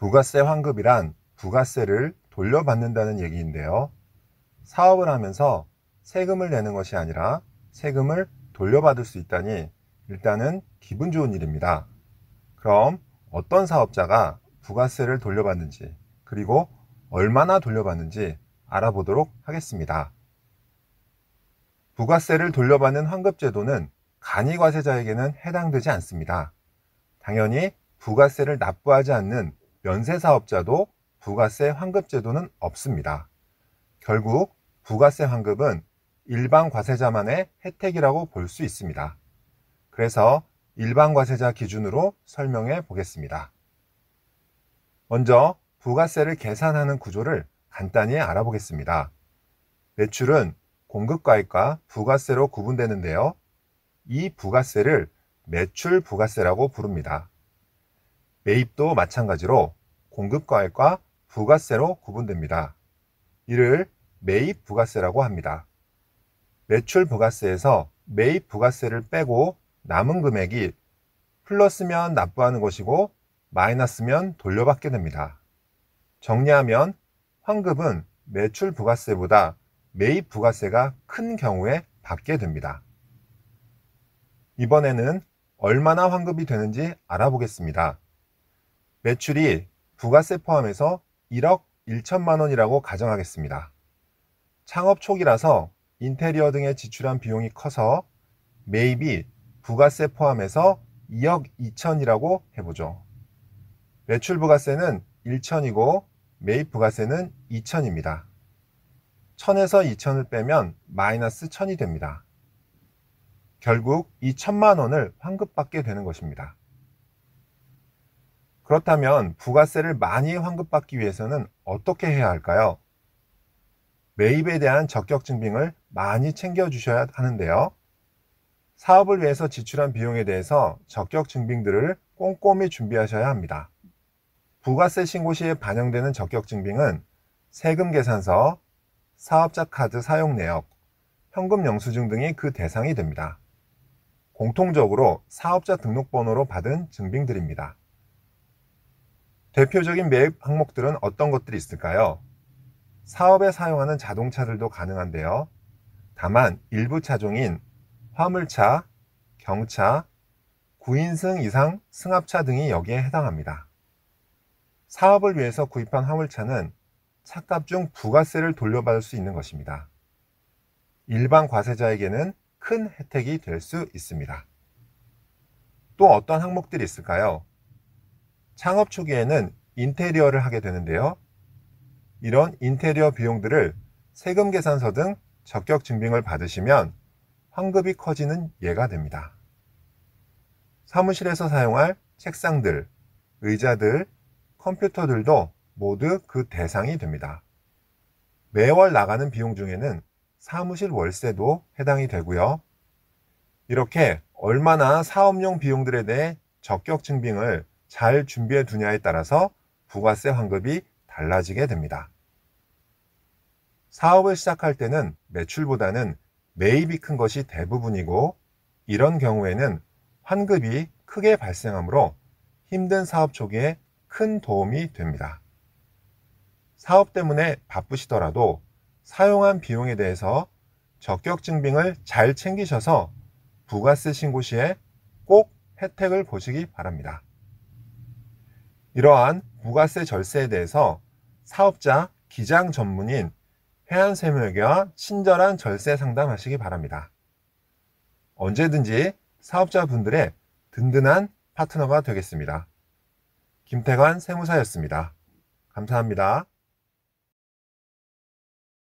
부가세 환급이란 부가세를 돌려받는다는 얘기인데요. 사업을 하면서 세금을 내는 것이 아니라 세금을 돌려받을 수 있다니 일단은 기분 좋은 일입니다. 그럼 어떤 사업자가 부가세를 돌려받는지, 그리고 얼마나 돌려받는지 알아보도록 하겠습니다. 부가세를 돌려받는 환급제도는 간이과세자에게는 해당되지 않습니다. 당연히 부가세를 납부하지 않는 면세사업자도 부가세 환급제도는 없습니다. 결국 부가세 환급은 일반 과세자만의 혜택이라고 볼 수 있습니다. 그래서 일반 과세자 기준으로 설명해 보겠습니다. 먼저 부가세를 계산하는 구조를 간단히 알아보겠습니다. 매출은 공급가액과 부가세로 구분되는데요. 이 부가세를 매출 부가세라고 부릅니다. 매입도 마찬가지로 공급가액과 부가세로 구분됩니다. 이를 매입 부가세라고 합니다. 매출 부가세에서 매입 부가세를 빼고 남은 금액이 플러스면 납부하는 것이고 마이너스면 돌려받게 됩니다. 정리하면 환급은 매출 부가세보다 매입 부가세가 큰 경우에 받게 됩니다. 이번에는 얼마나 환급이 되는지 알아보겠습니다. 매출이 부가세 포함해서 1억 1천만 원이라고 가정하겠습니다. 창업 초기라서 인테리어 등에 지출한 비용이 커서 매입이 부가세 포함해서 2억 2천이라고 해보죠. 매출 부가세는 1천이고 매입 부가세는 2천입니다. 1000에서 2천을 빼면 마이너스 1000이 됩니다. 결국 이 1000만 원을 환급받게 되는 것입니다. 그렇다면 부가세를 많이 환급받기 위해서는 어떻게 해야 할까요? 매입에 대한 적격 증빙을 많이 챙겨주셔야 하는데요. 사업을 위해서 지출한 비용에 대해서 적격 증빙들을 꼼꼼히 준비하셔야 합니다. 부가세 신고 시에 반영되는 적격 증빙은 세금 계산서, 사업자 카드 사용 내역, 현금 영수증 등이 그 대상이 됩니다. 공통적으로 사업자 등록번호로 받은 증빙들입니다. 대표적인 매입 항목들은 어떤 것들이 있을까요? 사업에 사용하는 자동차들도 가능한데요. 다만 일부 차종인 화물차, 경차, 9인승 이상 승합차 등이 여기에 해당합니다. 사업을 위해서 구입한 화물차는 차값 중 부가세를 돌려받을 수 있는 것입니다. 일반 과세자에게는 큰 혜택이 될 수 있습니다. 또 어떤 항목들이 있을까요? 창업 초기에는 인테리어를 하게 되는데요. 이런 인테리어 비용들을 세금 계산서 등 적격 증빙을 받으시면 환급이 커지는 예가 됩니다. 사무실에서 사용할 책상들, 의자들, 컴퓨터들도 모두 그 대상이 됩니다. 매월 나가는 비용 중에는 사무실 월세도 해당이 되고요. 이렇게 얼마나 사업용 비용들에 대해 적격 증빙을 잘 준비해 두냐에 따라서 부가세 환급이 달라지게 됩니다. 사업을 시작할 때는 매출보다는 매입이 큰 것이 대부분이고, 이런 경우에는 환급이 크게 발생하므로 힘든 사업 초기에 큰 도움이 됩니다. 사업 때문에 바쁘시더라도 사용한 비용에 대해서 적격 증빙을 잘 챙기셔서 부가세 신고 시에 꼭 혜택을 보시기 바랍니다. 이러한 부가세 절세에 대해서 사업자 기장 전문인 해안세무회계와 친절한 절세 상담하시기 바랍니다. 언제든지 사업자분들의 든든한 파트너가 되겠습니다. 김태관 세무사였습니다. 감사합니다.